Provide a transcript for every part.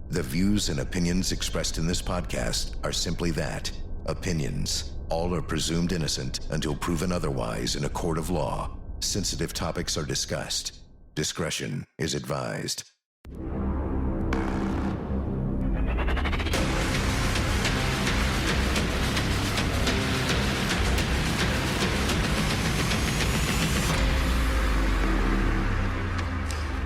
The views and opinions expressed in this podcast are simply that, opinions. All are presumed innocent until proven otherwise in a court of law. Sensitive topics are discussed. Discretion is advised.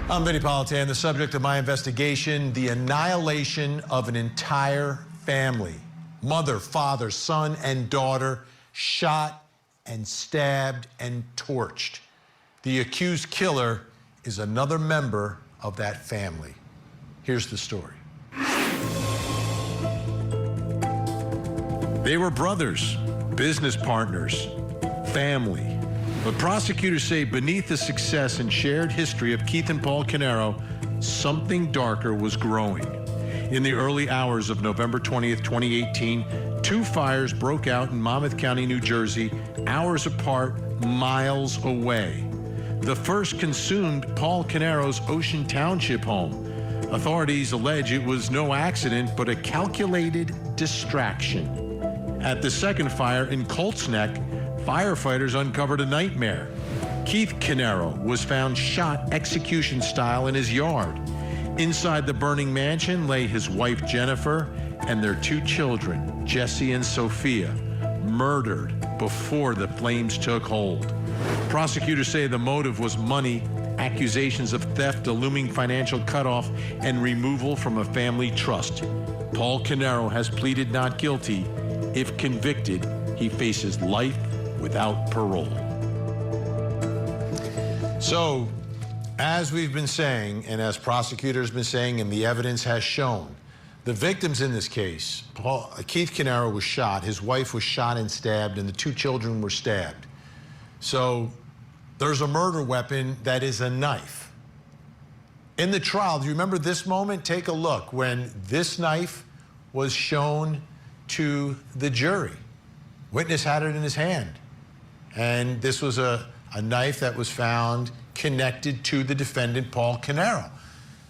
I'm Vinnie Politan, the subject of my investigation, the annihilation of an entire family. Mother, father, son, and daughter shot and stabbed and torched. The accused killer is another member of that family. Here's the story. They were brothers, business partners, family. But prosecutors say beneath the success and shared history of Keith and Paul Caneiro, something darker was growing. In the early hours of November 20th, 2018, two fires broke out in Monmouth County, New Jersey, hours apart, miles away. The first consumed Paul Caneiro's Ocean Township home. Authorities allege it was no accident, but a calculated distraction. At the second fire in Colts Neck, firefighters uncovered a nightmare. Keith Caneiro was found shot execution style in his yard. Inside the burning mansion lay his wife Jennifer and their two children, Jesse and Sophia, murdered before the flames took hold. Prosecutors say the motive was money, accusations of theft, a looming financial cutoff, and removal from a family trust. Paul Caneiro has pleaded not guilty. If convicted, he faces life without parole. So, as we've been saying, and as prosecutors have been saying, and the evidence has shown, the victims in this case, Keith Caneiro was shot, his wife was shot and stabbed, and the two children were stabbed. So, there's a murder weapon that is a knife. In the trial, do you remember this moment? Take a look when this knife was shown to the jury. Witness had it in his hand. And this was a knife that was found connected to the defendant, Paul Caneiro.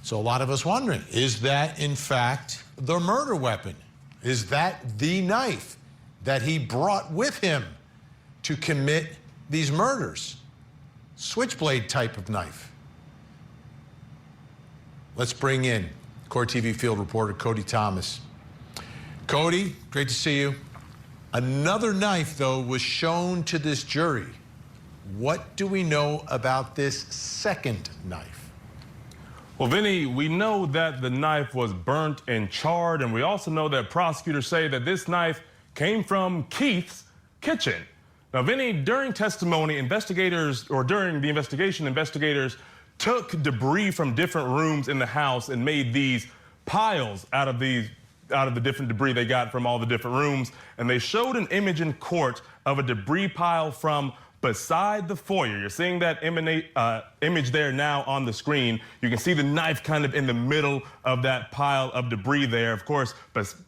So a lot of us wondering, is that in fact the murder weapon? Is that the knife that he brought with him to commit these murders? Switchblade type of knife. Let's bring in Court TV field reporter Cody Thomas. Cody, great to see you. Another knife, though, was shown to this jury. What do we know about this second knife? Well, Vinny, we know that the knife was burnt and charred, and we also know that prosecutors say that this knife came from Keith's kitchen. Now, Vinny, during testimony, during the investigation, investigators took debris from different rooms in the house and made these piles out of the different debris they got from all the different rooms. And they showed an image in court of a debris pile from beside the foyer. You're seeing that image there now on the screen. You can see the knife kind of in the middle of that pile of debris there. Of course,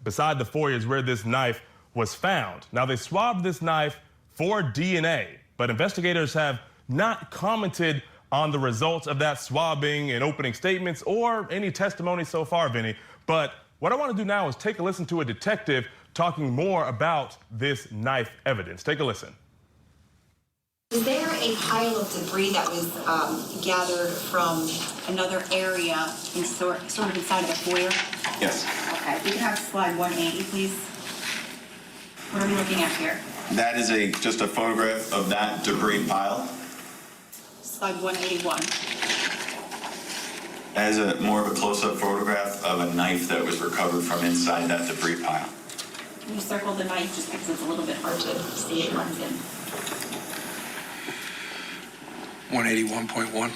beside the foyer is where this knife was found. Now, they swabbed this knife for DNA, but investigators have not commented on the results of that swabbing in opening statements or any testimony so far, Vinny. But what I want to do now is take a listen to a detective talking more about this knife evidence. Take a listen. Is there a pile of debris that was gathered from another area in sort of inside of the foyer? Yes. Okay, if you can have slide 180, please. What are we looking at here? That is just a photograph of that debris pile. Slide 181. That is more of a close-up photograph of a knife that was recovered from inside that debris pile. Can you circle the knife just because it's a little bit hard to see it runs in? 181.1.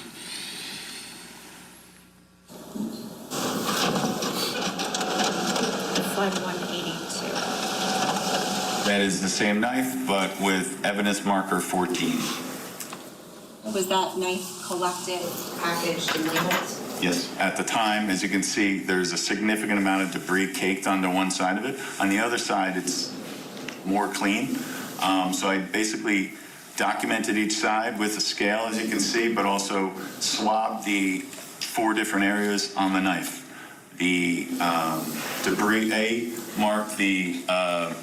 Slide 182. That is the same knife, but with evidence marker 14. Was that knife collected, packaged, and labeled? Yes, at the time, as you can see, there's a significant amount of debris caked onto one side of it. On the other side, it's more clean. So I basically documented each side with a scale, as you can see, but also swabbed the 4 different areas on the knife. The debris, marked the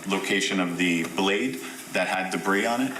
location of the blade that had debris on it.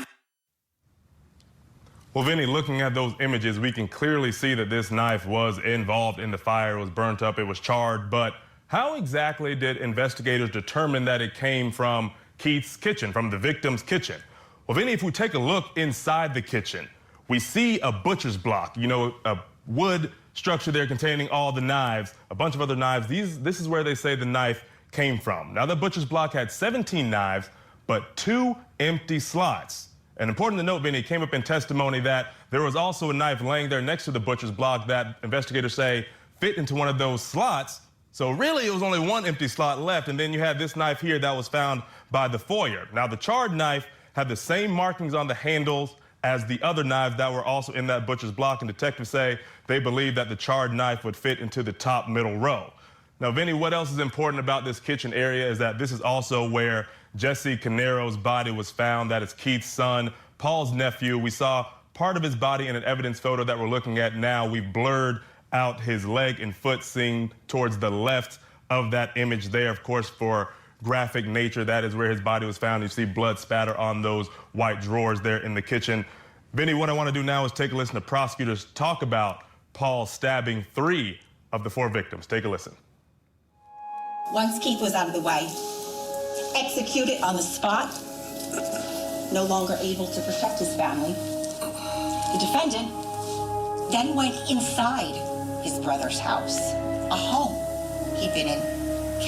Well, Vinnie, looking at those images, we can clearly see that this knife was involved in the fire. It was burnt up, it was charred. But how exactly did investigators determine that it came from Keith's kitchen, from the victim's kitchen? Well, Vinnie, if we take a look inside the kitchen, we see a butcher's block, you know, a wood structure there containing all the knives, a bunch of other knives. This is where they say the knife came from. Now, the butcher's block had 17 knives, but 2 empty slots. And important to note, Vinnie, it came up in testimony that there was also a knife laying there next to the butcher's block that investigators say fit into one of those slots. So really, it was only 1 empty slot left. And then you had this knife here that was found by the foyer. Now, the charred knife had the same markings on the handles as the other knives that were also in that butcher's block. And detectives say they believe that the charred knife would fit into the top middle row. Now, Vinnie, what else is important about this kitchen area is that this is also where Jesse Canero's body was found. That is Keith's son, Paul's nephew. We saw part of his body in an evidence photo that we're looking at now. We've blurred out his leg and foot seen towards the left of that image there, of course, for graphic nature. That is where his body was found. You see blood spatter on those white drawers there in the kitchen. Vinnie, what I want to do now is take a listen to prosecutors talk about Paul stabbing 3 of the 4 victims. Take a listen. Once Keith was out of the way, executed on the spot, no longer able to protect his family, the defendant then went inside his brother's house, a home he'd been in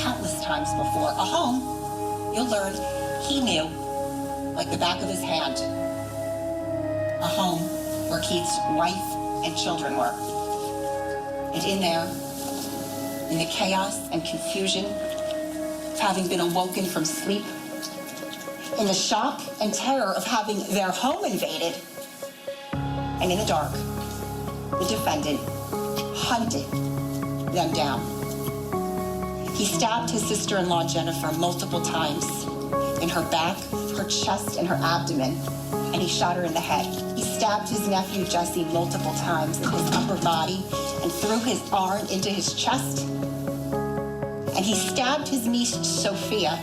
countless times before, a home you'll learn he knew like the back of his hand, a home where Keith's wife and children were. And in there, in the chaos and confusion of having been awoken from sleep, in the shock and terror of having their home invaded, and in the dark, the defendant hunted them down. He stabbed his sister-in-law, Jennifer, multiple times in her back, her chest, and her abdomen, and he shot her in the head. He stabbed his nephew, Jesse, multiple times in his upper body and through his arm into his chest. And he stabbed his niece, Sophia,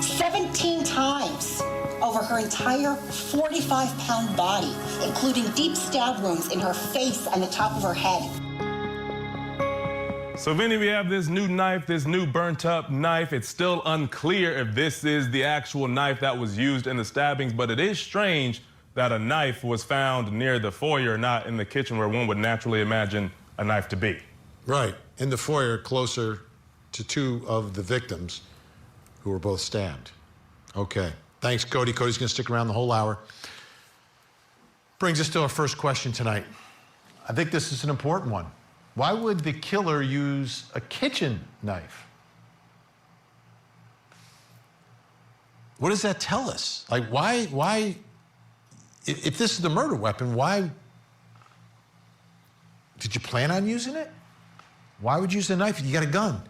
17 times over her entire 45-pound body, including deep stab wounds in her face and the top of her head. So, Vinnie, we have this new knife, this new burnt-up knife. It's still unclear if this is the actual knife that was used in the stabbings, but it is strange that a knife was found near the foyer, not in the kitchen where one would naturally imagine a knife to be. Right, in the foyer, closer to 2 of the victims who were both stabbed. Okay, thanks, Cody. Cody's going to stick around the whole hour. Brings us to our first question tonight. I think this is an important one. Why would the killer use a kitchen knife? What does that tell us? Like, why, if this is the murder weapon, why, did you plan on using it? Why would you use a knife if you got a gun?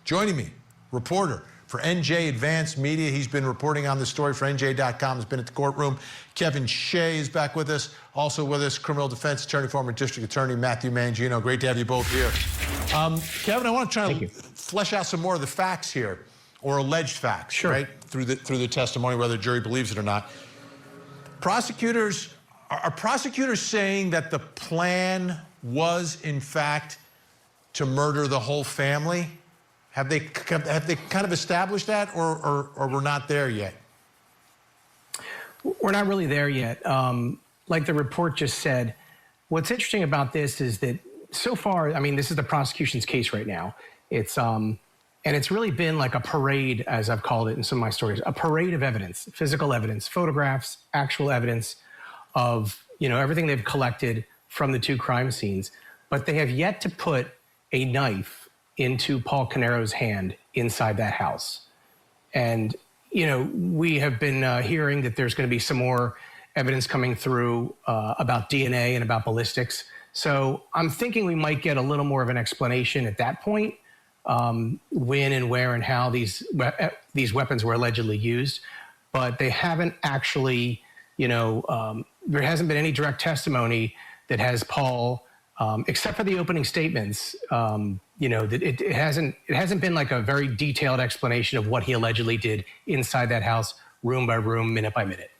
Joining me, reporter for NJ Advanced Media. He's been reporting on the story for NJ.com, has been at the courtroom. Kevin Shea is back with us. Also with us, criminal defense attorney, former district attorney Matthew Mangino. Great to have you both here. Kevin, I want to try to flesh out some more of the facts here, or alleged facts, right? Through the testimony, whether the jury believes it or not. Are prosecutors saying that the plan was, in fact, to murder the whole family? Have they kind of established that, or we're not there yet? We're not really there yet. Like the report just said, what's interesting about this is that so far, I mean, this is the prosecution's case right now. It's and it's really been like a parade, as I've called it in some of my stories, a parade of evidence, physical evidence, photographs, actual evidence of, you know, everything they've collected from the 2 crime scenes. But they have yet to put a knife into Paul Caneiro's hand inside that house. And, you know, we have been hearing that there's going to be some more evidence coming through about DNA and about ballistics. So I'm thinking we might get a little more of an explanation at that point, when and where and how these weapons were allegedly used. But they haven't actually, you know, there hasn't been any direct testimony that has Paul except for the opening statements, that it hasn't been like a very detailed explanation of what he allegedly did inside that house, room by room, minute by minute.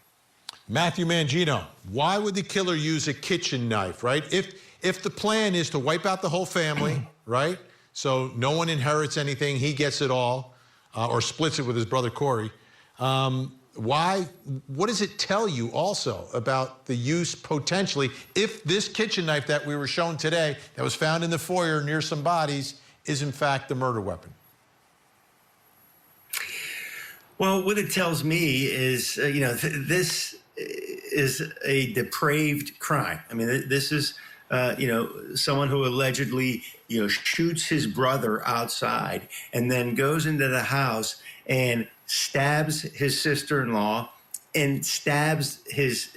Matthew Mangino, why would the killer use a kitchen knife, right? If the plan is to wipe out the whole family, right? So no one inherits anything, he gets it all, or splits it with his brother Corey. What does it tell you also about the use potentially, if this kitchen knife that we were shown today, that was found in the foyer near some bodies, is in fact the murder weapon? Well, what it tells me is, this is a depraved crime. I mean, this is, someone who allegedly, shoots his brother outside and then goes into the house and stabs his sister-in-law and stabs his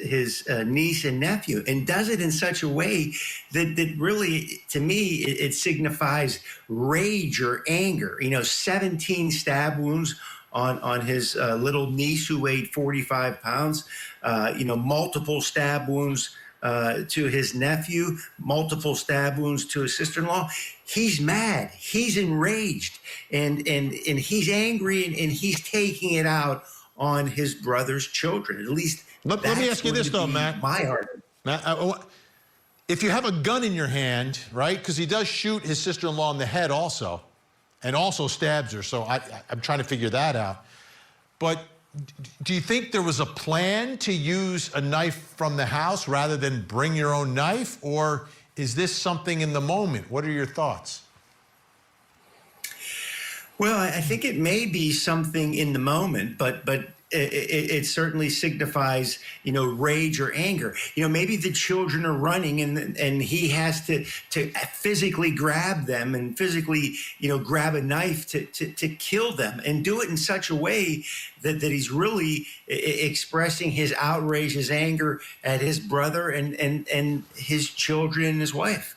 niece and nephew, and does it in such a way that really, to me, it signifies rage or anger. 17 stab wounds on his little niece who weighed 45 pounds, multiple stab wounds to his nephew, multiple stab wounds to his sister-in-law. He's mad, he's enraged, and he's angry, and he's taking it out on his brother's children. At least let me ask you this though, Matt. My heart. Matt, if you have a gun in your hand, right? Because he does shoot his sister-in-law in the head also, and also stabs her. So I'm trying to figure that out. But do you think there was a plan to use a knife from the house rather than bring your own knife? Or is this something in the moment? What are your thoughts? Well, I think it may be something in the moment, but it certainly signifies, rage or anger. Maybe the children are running and he has to physically grab them and physically, grab a knife to kill them, and do it in such a way that he's really expressing his outrage, his anger at his brother and his children and his wife.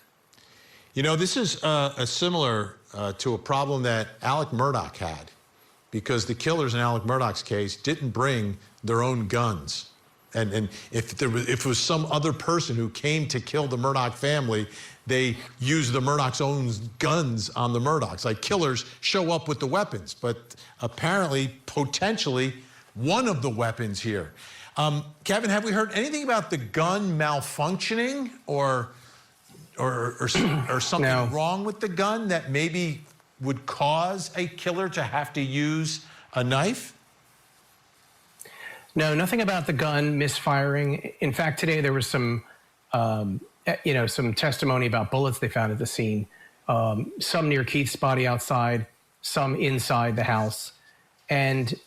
This is a similar to a problem that Alec Murdaugh had, because the killers in Alec Murdaugh's case didn't bring their own guns. And if it was some other person who came to kill the Murdaugh family, they used the Murdaugh's own guns on the Murdaughs. Like, killers show up with the weapons, but apparently, potentially, one of the weapons here. Kevin, have we heard anything about the gun malfunctioning or something No. wrong with the gun that maybe would cause a killer to have to use a knife? No, nothing about the gun misfiring. In fact, today there was some testimony about bullets they found at the scene. Some near Keith's body outside, some inside the house. And,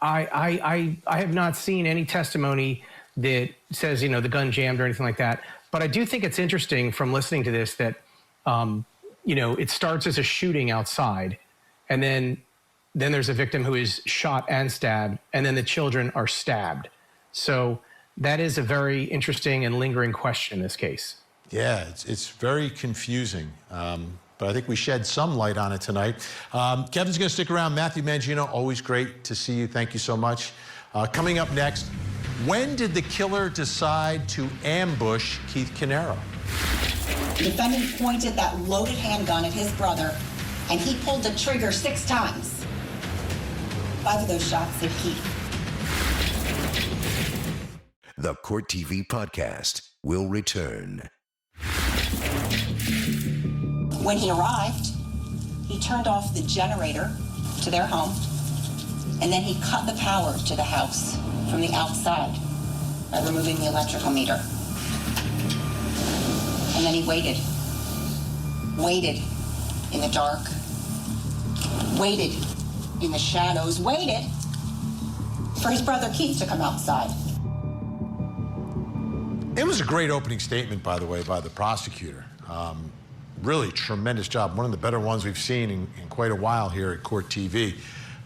I have not seen any testimony that says, the gun jammed or anything like that. But I do think it's interesting from listening to this that, it starts as a shooting outside, and then there's a victim who is shot and stabbed, and then the children are stabbed. So that is a very interesting and lingering question in this case. Yeah, it's very confusing, but I think we shed some light on it tonight. Kevin's going to stick around. Matthew Mangino, always great to see you. Thank you so much. Coming up next, when did the killer decide to ambush Keith Caneiro? The defendant pointed that loaded handgun at his brother, and he pulled the trigger 6 times. 5 of those shots hit Keith. The Court TV podcast will return. When he arrived, he turned off the generator to their home, and then he cut the power to the house from the outside by removing the electrical meter. And then he waited in the dark, waited in the shadows, waited for his brother Keith to come outside. It was a great opening statement, by the way, by the prosecutor. Really tremendous job. One of the better ones we've seen in quite a while here at Court TV.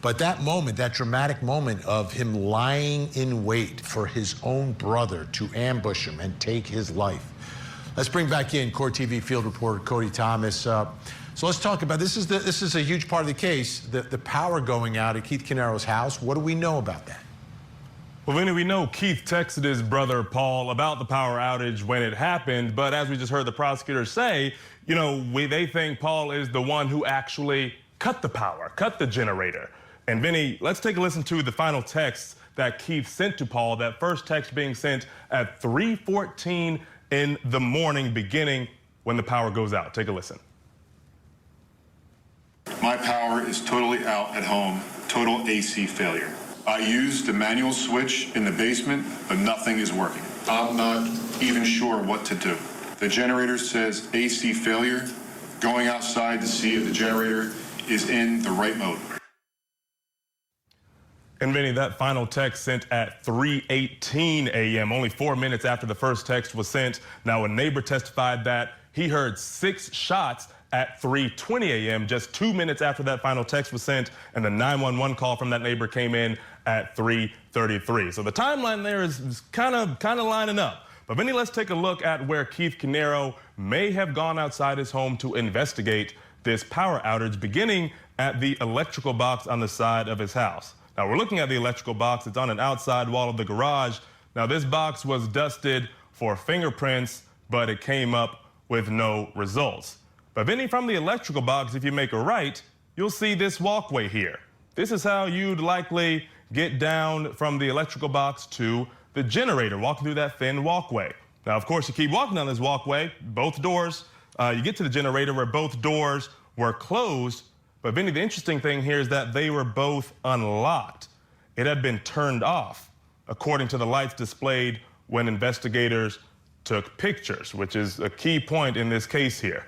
But that moment, that dramatic moment of him lying in wait for his own brother to ambush him and take his life. Let's bring back in Court TV field reporter Cody Thomas. So let's talk about this. This is a huge part of the case, the power going out at Keith Caneiro's house. What do we know about that? Well, Vinnie, we know Keith texted his brother Paul about the power outage when it happened, but as we just heard the prosecutor say, they think Paul is the one who actually cut the power, cut the generator. And Vinnie, let's take a listen to the final text that Keith sent to Paul, that first text being sent at 3:14 in the morning, beginning when the power goes out. Take a listen. My power is totally out at home, total AC failure. I used the manual switch in the basement, but nothing is working. I'm not even sure what to do. The generator says AC failure. Going outside to see if the generator is in the right mode. And Vinnie, that final text sent at 3:18 a.m., only 4 minutes after the first text was sent. Now, a neighbor testified that he heard 6 shots at 3:20 a.m., just 2 minutes after that final text was sent, and the 911 call from that neighbor came in at 3:33. So the timeline there is kind of lining up. But Vinnie, let's take a look at where Keith Caneiro may have gone outside his home to investigate this power outage, beginning at the electrical box on the side of his house. Now, we're looking at the electrical box. It's on an outside wall of the garage. Now, this box was dusted for fingerprints, but it came up with no results. But Vinnie, from the electrical box, if you make a right, you'll see this walkway here. This is how you'd likely get down from the electrical box to the generator, walking through that thin walkway. Now, of course, you keep walking down this walkway, both doors, you get to the generator where both doors were closed. But Vinnie, the interesting thing here is that they were both unlocked. It had been turned off, according to the lights displayed when investigators took pictures, which is a key point in this case here.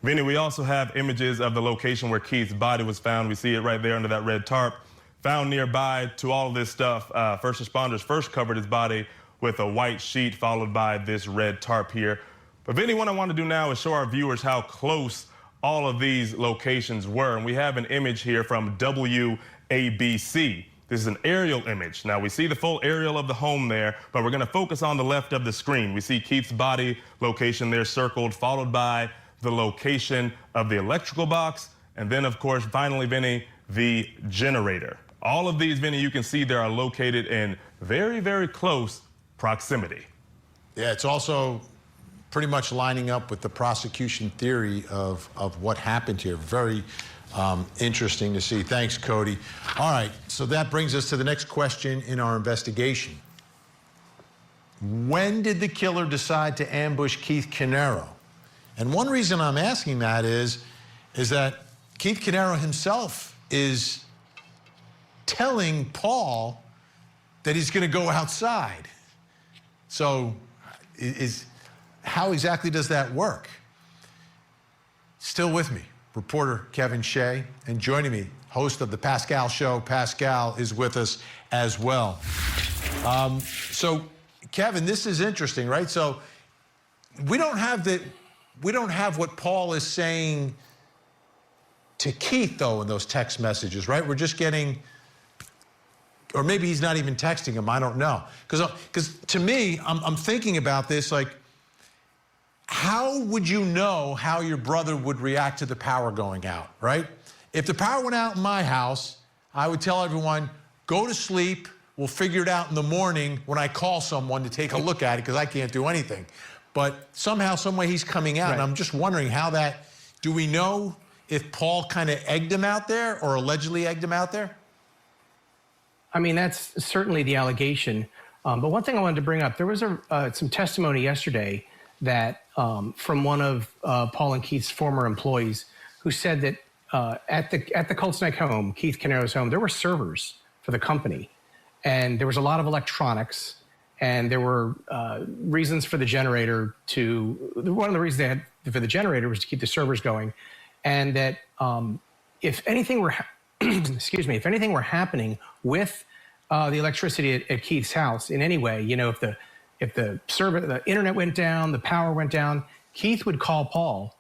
Vinnie, we also have images of the location where Keith's body was found. We see it right there under that red tarp. Found nearby to all of this stuff, first responders first covered his body with a white sheet, followed by this red tarp here. But Vinnie, what I want to do now is show our viewers how close all of these locations were. And we have an image here from WABC. This is an aerial image. Now, we see the full aerial of the home there, but we're going to focus on the left of the screen. We see Keith's body location there circled, followed by the location of the electrical box, and then, of course, finally, Vinnie, the generator. All of these, Vinnie, you can see they are located in very, very close proximity. Yeah, it's also pretty much lining up with the prosecution theory of what happened here. Very interesting to see. Thanks, Cody. All right, so that brings us to the next question in our investigation. When did the killer decide to ambush Keith Caneiro? And one reason I'm asking that is that Keith Caneiro himself is telling Paul that he's going to go outside. So how exactly does that work? Still with me, reporter Kevin Shea, and joining me, host of the Pascal Show. Pascal is with us as well. So, Kevin, this is interesting, right? So we don't have what Paul is saying to Keith, though, in those text messages, right? We're just getting, or maybe he's not even texting him. I don't know. Because to me, I'm thinking about this, like, how would you know how your brother would react to the power going out, right? If the power went out in my house, I would tell everyone, go to sleep. We'll figure it out in the morning when I call someone to take a look at it, because I can't do anything. But somehow, some way he's coming out, right. And I'm just wondering do we know if Paul kind of egged him out there or allegedly egged him out there? I mean, that's certainly the allegation. But one thing I wanted to bring up, there was some testimony yesterday that from one of Paul and Keith's former employees who said that at the Colts-Neck home, Keith Caneiro's home, there were servers for the company. And there was a lot of electronics. And there were reasons for the generator one of the reasons they had for the generator was to keep the servers going. And that if anything were, if anything were happening with the electricity at Keith's house in any way, if the internet went down, the power went down, Keith would call Paul.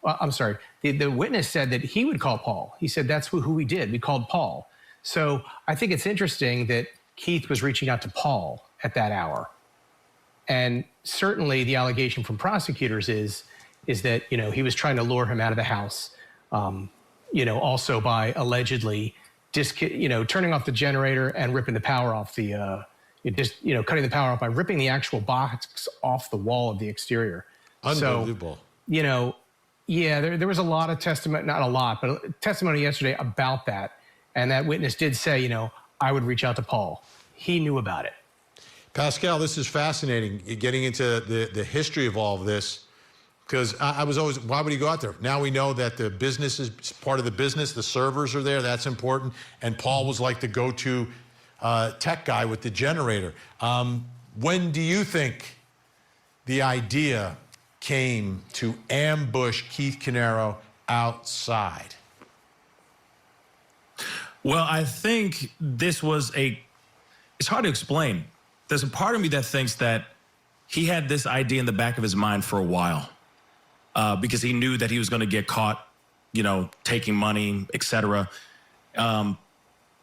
The witness said that he would call Paul. He said that's who we did. We called Paul. So I think it's interesting that Keith was reaching out to Paul at that hour. And certainly the allegation from prosecutors is that, he was trying to lure him out of the house, also by allegedly turning off the generator and ripping the power off the it just, cutting the power off by ripping the actual box off the wall of the exterior. Unbelievable. So, there was a lot of testimony, not a lot, but testimony yesterday about that. And that witness did say, I would reach out to Paul. He knew about it. Pascal, this is fascinating, getting into the history of all of this, because I was always, why would he go out there? Now we know that the business is part of the business. The servers are there. That's important. And Paul was like the go-to tech guy with the generator. When do you think the idea came to ambush Keith Caneiro outside? Well, I think this was it's hard to explain. There's a part of me that thinks that he had this idea in the back of his mind for a while because he knew that he was going to get caught, taking money, etc. And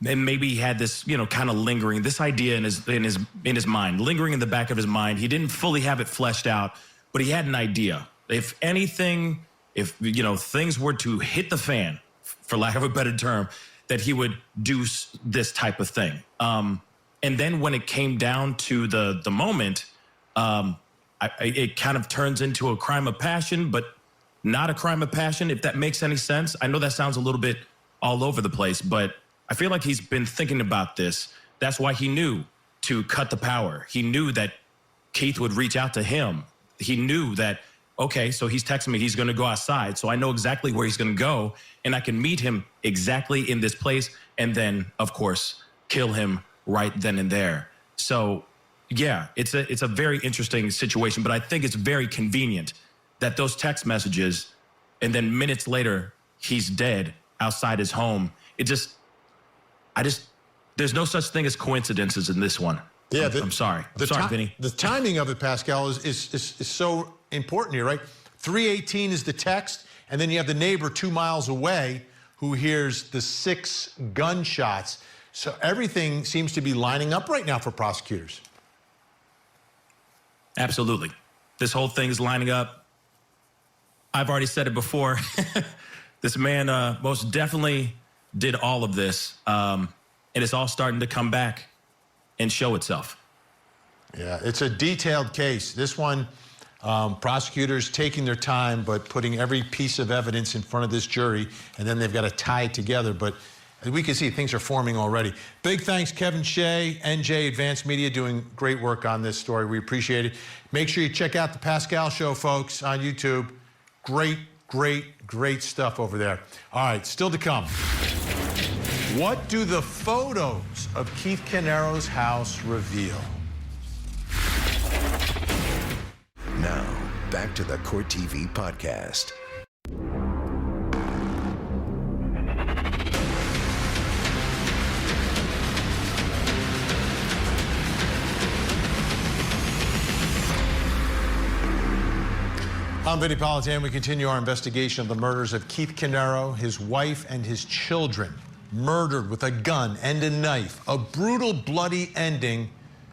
maybe he had this, kind of lingering, this idea in his mind, lingering in the back of his mind. He didn't fully have it fleshed out, but he had an idea. If anything, things were to hit the fan, for lack of a better term, that he would do this type of thing. And then when it came down to the moment, it kind of turns into a crime of passion, but not a crime of passion, if that makes any sense. I know that sounds a little bit all over the place, but I feel like he's been thinking about this. That's why he knew to cut the power. He knew that Keith would reach out to him. He knew that, okay, so he's texting me, he's going to go outside. So I know exactly where he's going to go, and I can meet him exactly in this place, and then, of course, kill him right then and there. So, yeah, it's a very interesting situation, but I think it's very convenient that those text messages, and then minutes later, he's dead outside his home. There's no such thing as coincidences in this one. Yeah, I'm sorry. Vinny. The timing of it, Pascal, is so important here, right? 3:18 is the text, and then you have the neighbor 2 miles away who hears the 6 gunshots. So everything seems to be lining up right now for prosecutors. Absolutely. This whole thing is lining up. I've already said it before. This man most definitely did all of this, and it's all starting to come back and show itself. Yeah, it's a detailed case. This one, prosecutors taking their time, but putting every piece of evidence in front of this jury, and then they've got to tie it together. But as we can see, things are forming already. Big thanks, Kevin Shea, NJ Advanced Media, doing great work on this story. We appreciate it. Make sure you check out the Pascal Show, folks, on YouTube. Great stuff over there. All right, still to come. What do the photos of Keith Caneiro's house reveal? Now, back to the Court TV podcast. I'm Vinnie Politan. We continue our investigation of the murders of Keith Caneiro, his wife, and his children. Murdered with a gun and a knife. A brutal, bloody ending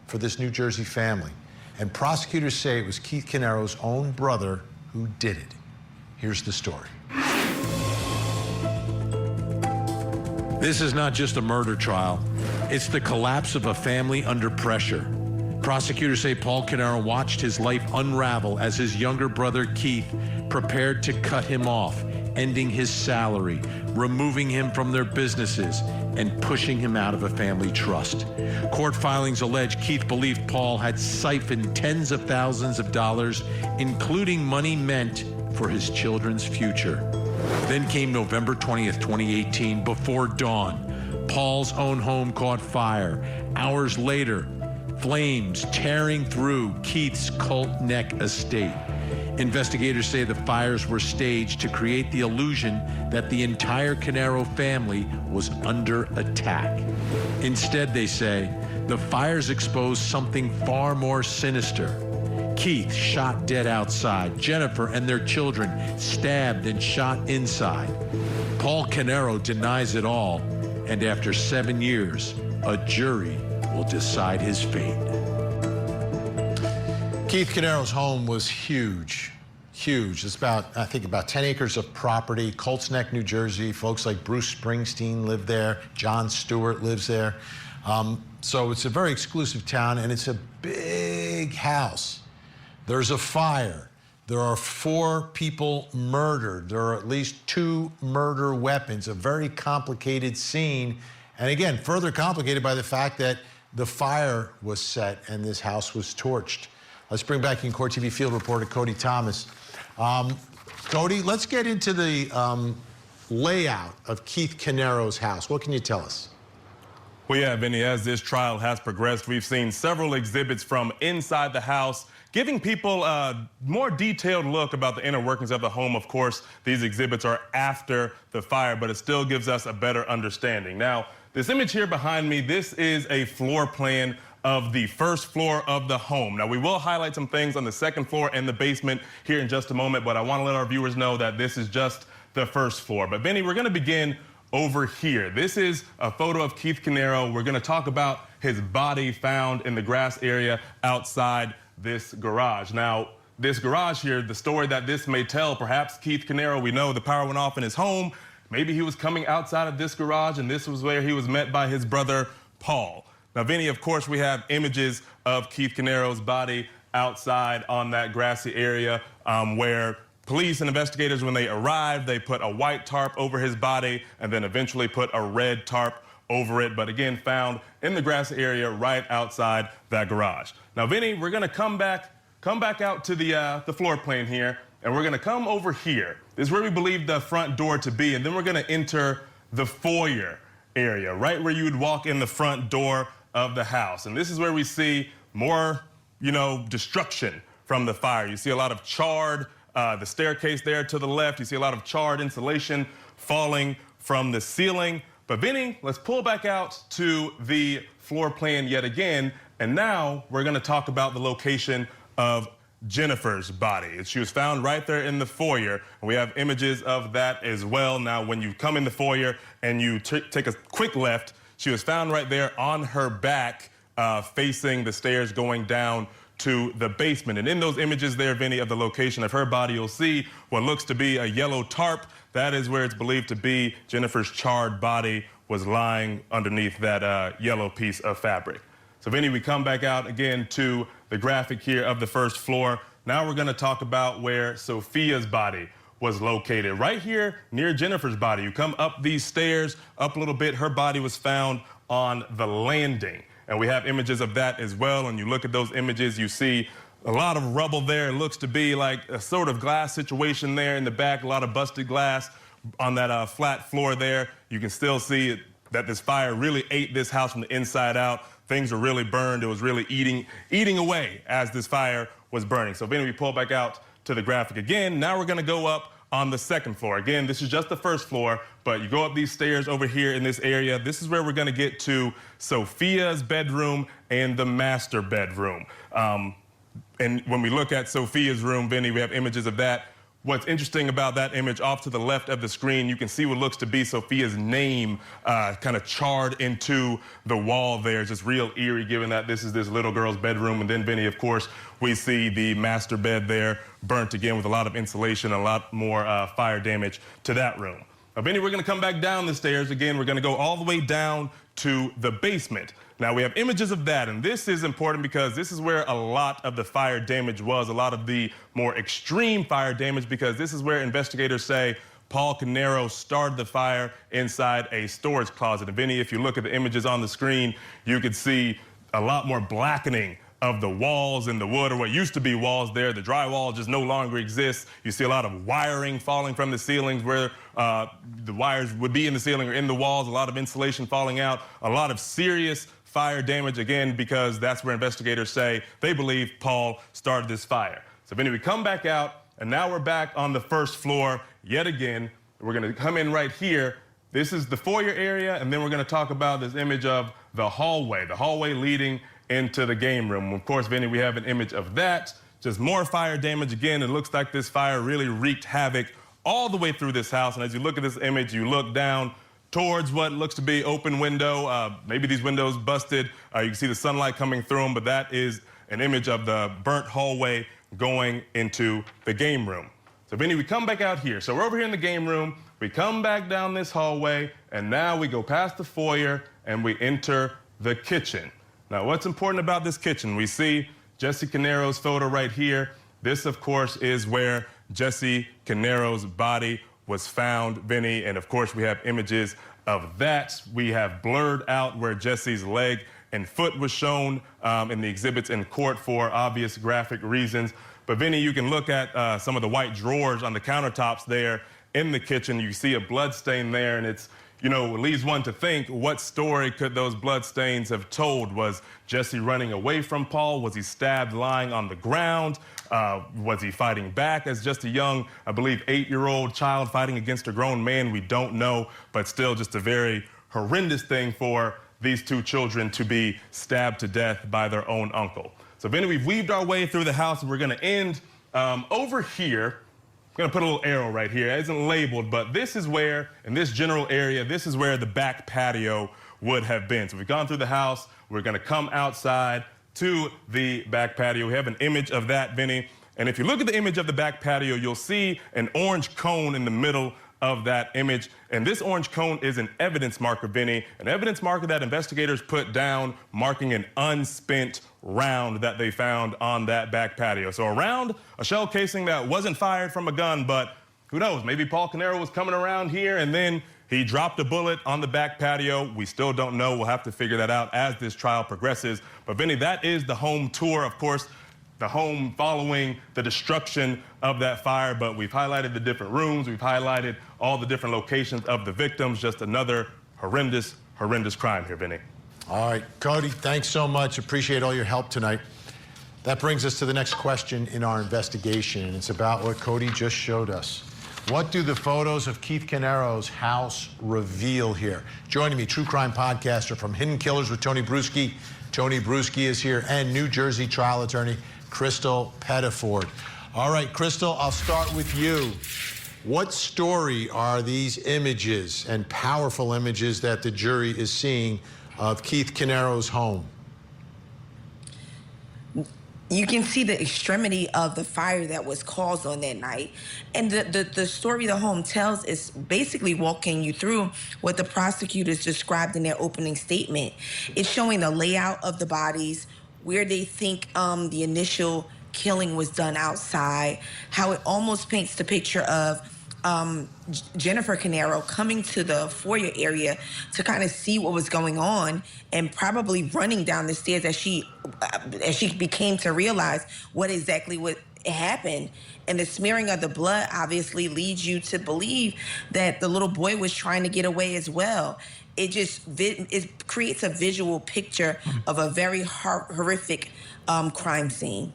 for this New Jersey family. And prosecutors say it was Keith Caneiro's own brother who did it. Here's the story. This is not just a murder trial. It's the collapse of a family under pressure. Prosecutors say Paul Caneiro watched his life unravel as his younger brother Keith prepared to cut him off, ending his salary, removing him from their businesses, and pushing him out of a family trust. Court filings allege Keith believed Paul had siphoned tens of thousands of dollars, including money meant for his children's future. Then came November 20th, 2018, before dawn. Paul's own home caught fire. Hours later, flames tearing through Keith's Colt Neck estate. Investigators say the fires were staged to create the illusion that the entire Caneiro family was under attack. Instead, they say, the fires exposed something far more sinister. Keith shot dead outside, Jennifer and their children stabbed and shot inside. Paul Caneiro denies it all, and after 7 years, a jury will decide his fate. Keith Caneiro's home was huge. It's I think about 10 acres of property, Colts Neck, New Jersey. Folks like Bruce Springsteen live there. Jon Stewart lives there. So it's a very exclusive town, and it's a big house. There's a fire. There are 4 people murdered. There are at least 2 murder weapons, a very complicated scene. And again, further complicated by the fact that the fire was set and this house was torched. Let's bring back in Court TV field reporter Cody Thomas. Cody, let's get into the layout of Keith Caneiro's house. What can you tell us? Well, yeah, Vinny, as this trial has progressed, we've seen several exhibits from inside the house, giving people a more detailed look about the inner workings of the home. Of course, these exhibits are after the fire, but it still gives us a better understanding. Now, this image here behind me, this is a floor plan of the first floor of the home. Now, we will highlight some things on the second floor and the basement here in just a moment, but I want to let our viewers know that this is just the first floor. But, Vinny, we're going to begin over here. This is a photo of Keith Caneiro. We're going to talk about his body found in the grass area outside this garage. Now, this garage here, the story that this may tell, perhaps Keith Caneiro, we know the power went off in his home. Maybe he was coming outside of this garage, and this was where he was met by his brother, Paul. Now, Vinny, of course, we have images of Keith Caneiro's body outside on that grassy area where police and investigators, when they arrived, they put a white tarp over his body and then eventually put a red tarp over it, but again, found in the grassy area right outside that garage. Now, Vinny, we're going to come back out to the floor plan here, and we're going to come over here. This is where we believe the front door to be, and then we're going to enter the foyer area, right where you would walk in the front door of the house. And this is where we see more, destruction from the fire. You see a lot of charred, the staircase there to the left. You see a lot of charred insulation falling from the ceiling. But Vinny, let's pull back out to the floor plan yet again. And now we're going to talk about the location of Jennifer's body. She was found right there in the foyer. And we have images of that as well. Now, when you come in the foyer and you take a quick left, she was found right there on her back, facing the stairs going down to the basement. And in those images there, Vinny, of the location of her body, you'll see what looks to be a yellow tarp. That is where it's believed to be Jennifer's charred body was lying underneath that yellow piece of fabric. So, Vinny, we come back out again to the graphic here of the first floor. Now we're going to talk about where Sophia's body was located. Right here near Jennifer's body. You come up these stairs, up a little bit, her body was found on the landing. And we have images of that as well. And you look at those images, you see a lot of rubble there. It looks to be like a sort of glass situation there in the back, a lot of busted glass on that flat floor there. You can still see that this fire really ate this house from the inside out. Things were really burned. It was really eating away as this fire was burning. So, Vinny, we pull back out to the graphic again. Now we're going to go up on the second floor. Again, this is just the first floor, but you go up these stairs over here in this area. This is where we're going to get to Sophia's bedroom and the master bedroom. And when we look at Sophia's room, Vinny, we have images of that. What's interesting about that image off to the left of the screen, you can see what looks to be Sophia's name kind of charred into the wall there. It's just real eerie, given that this is this little girl's bedroom. And then, Vinny, of course, we see the master bed there burnt again with a lot of insulation, a lot more fire damage to that room. Now, Vinny, we're going to come back down the stairs again. We're going to go all the way down to the basement. Now, we have images of that, and this is important because this is where a lot of the fire damage was, a lot of the more extreme fire damage, because this is where investigators say Paul Caneiro started the fire inside a storage closet. And Vinny, if you look at the images on the screen, you could see a lot more blackening of the walls and the wood, or what used to be walls there. The drywall just no longer exists. You see a lot of wiring falling from the ceilings where the wires would be in the ceiling or in the walls, a lot of insulation falling out, a lot of serious fire damage, again, because that's where investigators say they believe Paul started this fire. So, Vinny, we come back out, and now we're back on the first floor yet again. We're going to come in right here. This is the foyer area, and then we're going to talk about this image of the hallway leading into the game room. Of course, Vinny, we have an image of that. Just more fire damage again. It looks like this fire really wreaked havoc all the way through this house. And as you look at this image, you look down towards what looks to be open window. Maybe these windows busted. You can see the sunlight coming through them, but that is an image of the burnt hallway going into the game room. So, Vinny, we come back out here. So we're over here in the game room. We come back down this hallway, and now we go past the foyer, and we enter the kitchen. Now, what's important about this kitchen? We see Jesse Caneiro's photo right here. This, of course, is where Jesse Caneiro's body was found, Vinny. And, of course, we have images of that. We have blurred out where Jesse's leg and foot was shown in the exhibits in court for obvious graphic reasons. But, Vinny, you can look at some of the white drawers on the countertops there in the kitchen. You see a blood stain there, and it's, you know, it leads one to think, what story could those blood stains have told? Was Jesse running away from Paul? Was he stabbed lying on the ground? Was he fighting back as just a young, I believe, 8-year-old child fighting against a grown man? We don't know, but still just a very horrendous thing for these two children to be stabbed to death by their own uncle. So, Vinny, we've weaved our way through the house, and we're going to end over here. I'm going to put a little arrow right here. It isn't labeled, but this is where, in this general area, this is where the back patio would have been. So we've gone through the house. We're going to come outside to the back patio. We have an image of that, Vinny. And if you look at the image of the back patio, you'll see an orange cone in the middle of that image. And this orange cone is an evidence marker, Vinny, an evidence marker that investigators put down marking an unspent round that they found on that back patio. So a round, a shell casing that wasn't fired from a gun, but who knows, maybe Paul Caneiro was coming around here and then he dropped a bullet on the back patio. We still don't know. We'll have to figure that out as this trial progresses. But Vinny, that is the home tour. Of course, the home following the destruction of that fire, but we've highlighted the different rooms. We've highlighted all the different locations of the victims. Just another horrendous, horrendous crime here, Vinny. All right, Cody, thanks so much. Appreciate all your help tonight. That brings us to the next question in our investigation, and it's about what Cody just showed us. What do the photos of Keith Caneiro's house reveal here? Joining me, true crime podcaster from Hidden Killers with Tony Bruschi. Tony Bruschi is here, and New Jersey trial attorney Crystal Pettiford. All right, Crystal, I'll start with you. What story are these images and powerful images that the jury is seeing of Keith Caneiro's home? You can see the extremity of the fire that was caused on that night. And the story the home tells is basically walking you through what the prosecutors described in their opening statement. It's showing the layout of the bodies, where they think the initial killing was done outside, how it almost paints the picture of Jennifer Caneiro coming to the foyer area to kind of see what was going on and probably running down the stairs as she became to realize what happened. And the smearing of the blood obviously leads you to believe that the little boy was trying to get away as well. It creates a visual picture of a very horrific crime scene.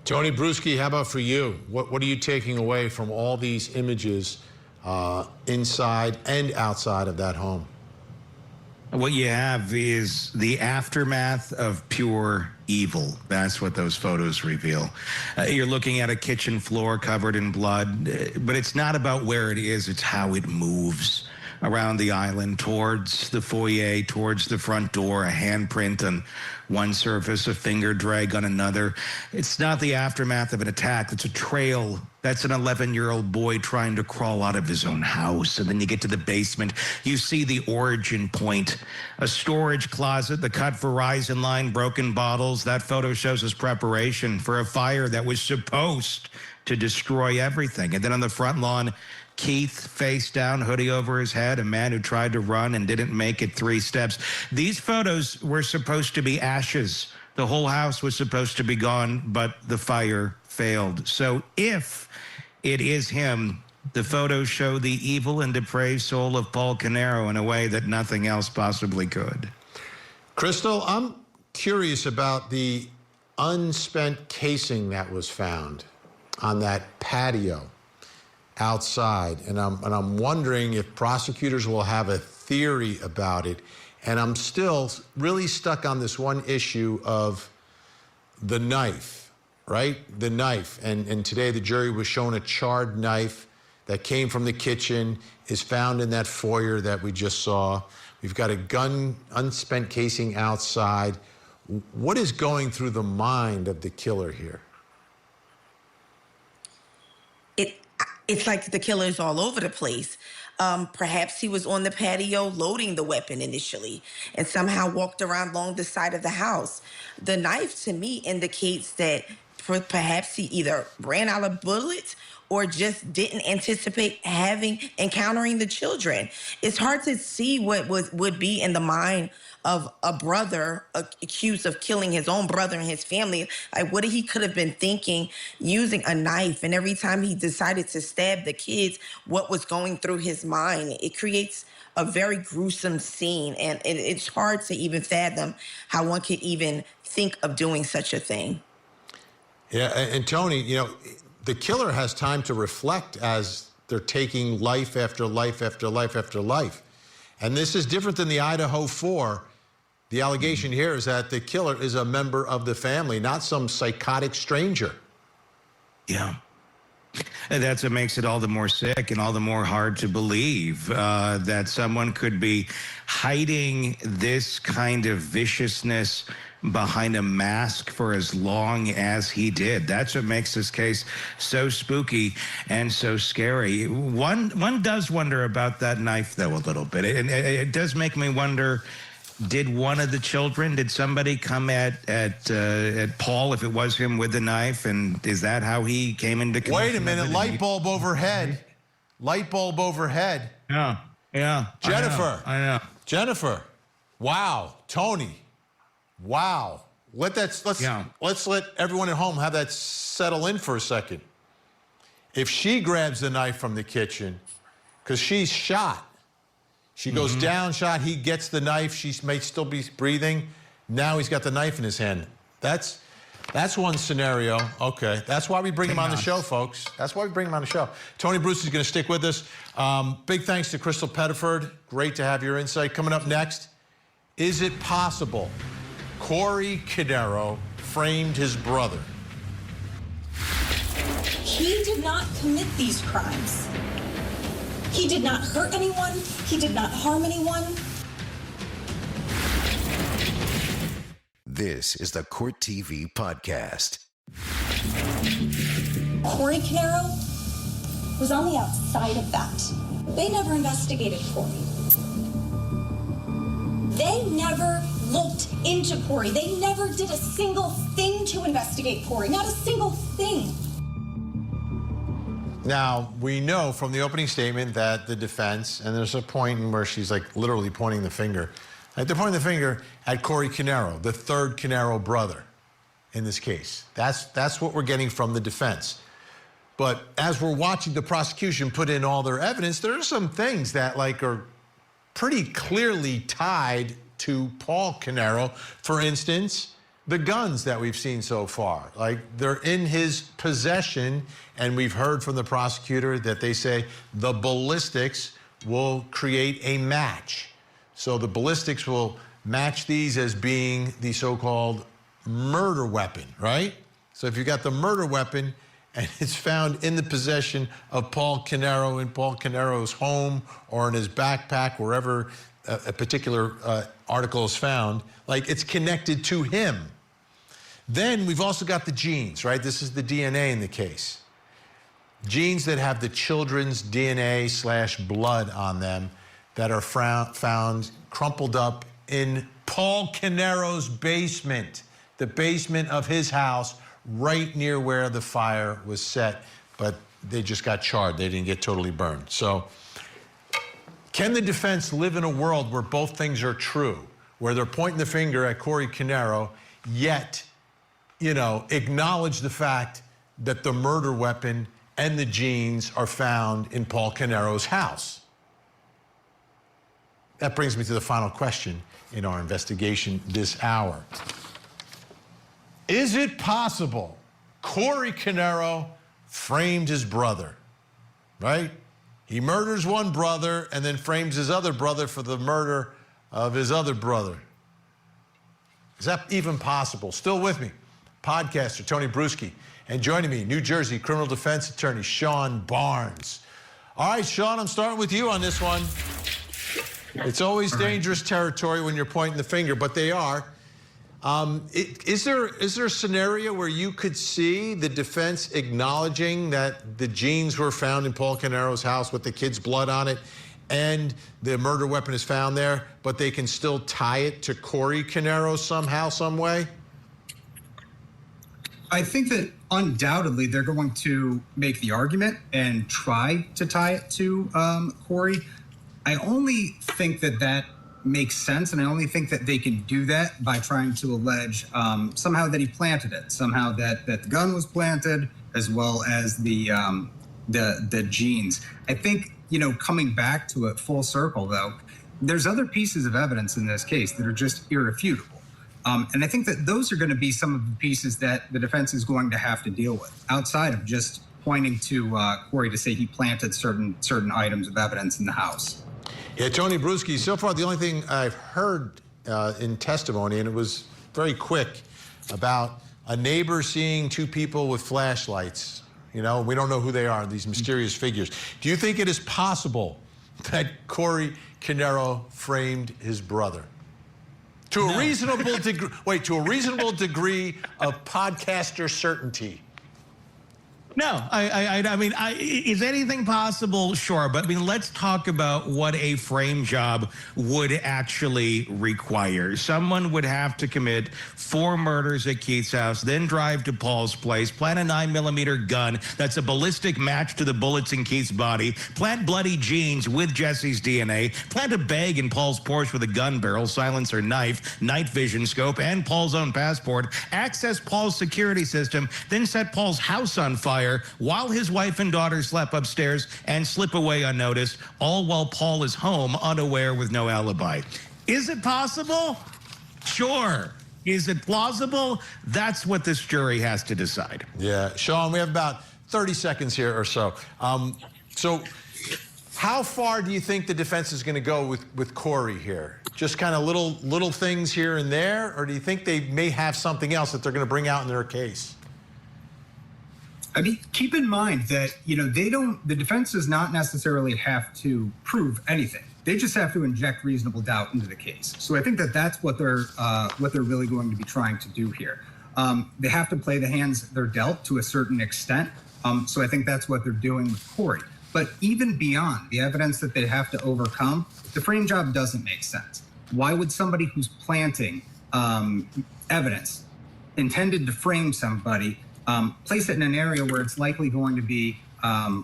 Tony Bruschi, how about for you? What are you taking away from all these images inside and outside of that home? What you have is the aftermath of pure evil. That's what those photos reveal. You're looking at a kitchen floor covered in blood, but it's not about where it is, it's how it moves around the island towards the foyer, towards the front door, a handprint on one surface, a finger drag on another. It's not the aftermath of an attack. It's a trail. That's an 11-year-old boy trying to crawl out of his own house. And then you get to the basement. You see the origin point, a storage closet, the cut Verizon line, broken bottles. That photo shows his preparation for a fire that was supposed to destroy everything. And then on the front lawn, Keith, face down, hoodie over his head, a man who tried to run and didn't make it 3 steps. These photos were supposed to be ashes. The whole house was supposed to be gone, but the fire failed. So if it is him, the photos show the evil and depraved soul of Paul Caneiro in a way that nothing else possibly could. Crystal, I'm curious about the unspent casing that was found on that patio outside, and I'm wondering if prosecutors will have a theory about it. And I'm still really stuck on this one issue of the knife, right? The knife. And today the jury was shown a charred knife that came from the kitchen, is found in that foyer that we just saw. We've got a gun, unspent casing outside. What is going through the mind of the killer here? It's like the killer's all over the place. Perhaps he was on the patio loading the weapon initially and somehow walked around along the side of the house. The knife, to me, indicates that perhaps he either ran out of bullets or just didn't anticipate encountering the children. It's hard to see what would be in the mind of a brother accused of killing his own brother and his family. Like, what he could have been thinking using a knife. And every time he decided to stab the kids, what was going through his mind? It creates a very gruesome scene. And it's hard to even fathom how one could even think of doing such a thing. Yeah, and Tony, you know, the killer has time to reflect as they're taking life after life after life after life. And this is different than the Idaho 4. The allegation here is that the killer is a member of the family, not some psychotic stranger. Yeah. And that's what makes it all the more sick and all the more hard to believe that someone could be hiding this kind of viciousness behind a mask for as long as he did. That's what makes this case so spooky and so scary. One does wonder about that knife, though, a little bit. And it does make me wonder, did one of the children, did somebody come at Paul, if it was him, with the knife? And is that how he came into contact? Wait a minute, light bulb overhead. Light bulb overhead. Yeah. Jennifer. I know. Jennifer. Wow. Tony. Wow. Let's let everyone at home have that settle in for a second. If she grabs the knife from the kitchen, because she's shot, she goes down, shot, he gets the knife, she may still be breathing. Now he's got the knife in his hand. That's one scenario. Okay. That's why we bring him on the show, folks. That's why we bring him on the show. Tony Bruce is going to stick with us. Big thanks to Crystal Pettiford. Great to have your insight. Coming up next, is it possible Corey Canero framed his brother? He did not commit these crimes. He did not hurt anyone. He did not harm anyone. This is the Court TV Podcast. Corey Caneiro was on the outside of that. They never investigated Corey. They never looked into Corey. They never did a single thing to investigate Corey. Not a single thing. Now, we know from the opening statement that the defense, and there's a point where she's like literally pointing the finger. They're pointing the finger at Corey Canero, the third Canero brother in this case. That's what we're getting from the defense. But as we're watching the prosecution put in all their evidence, there are some things that are pretty clearly tied to Paul Caneiro. For instance, the guns that we've seen so far, they're in his possession, and we've heard from the prosecutor that they say the ballistics will create a match. So the ballistics will match these as being the so-called murder weapon, right? So if you got the murder weapon and it's found in the possession of Paul Caneiro in Paul Canero's home or in his backpack, wherever a particular article is found, it's connected to him. Then we've also got the genes, right? This is the DNA in the case. Genes that have the children's DNA/blood on them that are found crumpled up in Paul Canero's basement, the basement of his house, right near where the fire was set, but they just got charred. They didn't get totally burned. So can the defense live in a world where both things are true, where they're pointing the finger at Corey Canero, yet, acknowledge the fact that the murder weapon and the genes are found in Paul Canero's house? That brings me to the final question in our investigation this hour. Is it possible Corey Canero framed his brother, right? He murders one brother and then frames his other brother for the murder of his other brother. Is that even possible? Still with me, podcaster Tony Bruschi, and joining me, New Jersey criminal defense attorney Sean Barnes. All right, Sean, I'm starting with you on this one. It's always dangerous territory when you're pointing the finger, but they are. Is there a scenario where you could see the defense acknowledging that the genes were found in Paul Canero's house with the kid's blood on it, and the murder weapon is found there, but they can still tie it to Corey Canero somehow, some way? I think that undoubtedly they're going to make the argument and try to tie it to Corey. I only think that makes sense, and I only think that they can do that by trying to allege somehow that he planted it, somehow that the gun was planted, as well as the jeans. I think, coming back to it full circle, though, there's other pieces of evidence in this case that are just irrefutable. And I think that those are going to be some of the pieces that the defense is going to have to deal with, outside of just pointing to Corey to say he planted certain items of evidence in the house. Yeah, Tony Bruschi, so far the only thing I've heard in testimony, and it was very quick, about a neighbor seeing two people with flashlights. We don't know who they are, these mysterious figures. Do you think it is possible that Corey Canero framed his brother? To a reasonable degree, to a reasonable degree of podcaster certainty. No, I mean, is anything possible? Sure, but let's talk about what a frame job would actually require. Someone would have to commit 4 murders at Keith's house, then drive to Paul's place, plant a 9mm gun that's a ballistic match to the bullets in Keith's body, plant bloody jeans with Jesse's DNA, plant a bag in Paul's Porsche with a gun barrel, silencer, knife, night vision scope, and Paul's own passport, access Paul's security system, then set Paul's house on fire while his wife and daughter slept upstairs and slip away unnoticed, all while Paul is home unaware with no alibi. Is it possible? Sure. Is it plausible? That's what this jury has to decide. Yeah. Sean, we have about 30 seconds here or so. So how far do you think the defense is going to go with Corey here? Just kind of little things here and there? Or do you think they may have something else that they're going to bring out in their case? I mean, keep in mind that, the defense does not necessarily have to prove anything. They just have to inject reasonable doubt into the case. So I think that's what they're really going to be trying to do here. They have to play the hands they're dealt to a certain extent. So I think that's what they're doing with Corey. But even beyond the evidence that they have to overcome, the frame job doesn't make sense. Why would somebody who's planting evidence intended to frame somebody place it in an area where it's likely going to be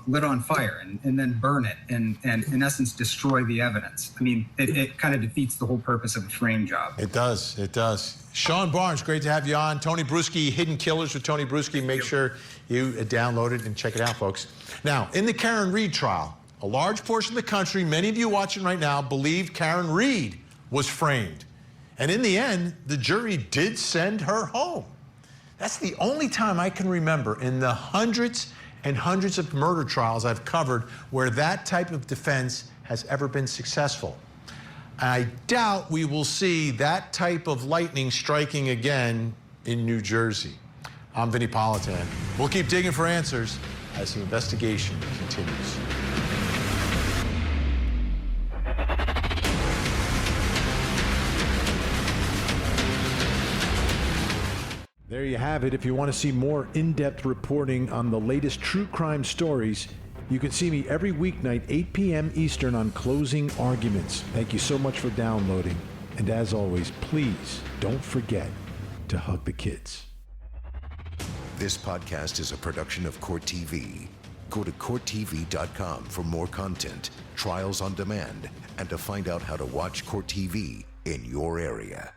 lit on fire and then burn it and in essence destroy the evidence? I mean, it kind of defeats the whole purpose of a frame job. It does. Sean Barnes, great to have you on. Tony Bruschi, Hidden Killers with Tony Bruschi. Make sure you download it and check it out, folks. Now, in the Karen Reed trial, a large portion of the country, many of you watching right now, believe Karen Reed was framed. And in the end, the jury did send her home. That's the only time I can remember in the hundreds and hundreds of murder trials I've covered where that type of defense has ever been successful. I doubt we will see that type of lightning striking again in New Jersey. I'm Vinnie Politan. We'll keep digging for answers as the investigation continues. There you have it. If you want to see more in-depth reporting on the latest true crime stories, you can see me every weeknight, 8 p.m. Eastern on Closing Arguments. Thank you so much for downloading. And as always, please don't forget to hug the kids. This podcast is a production of Court TV. Go to CourtTV.com for more content, trials on demand, and to find out how to watch Court TV in your area.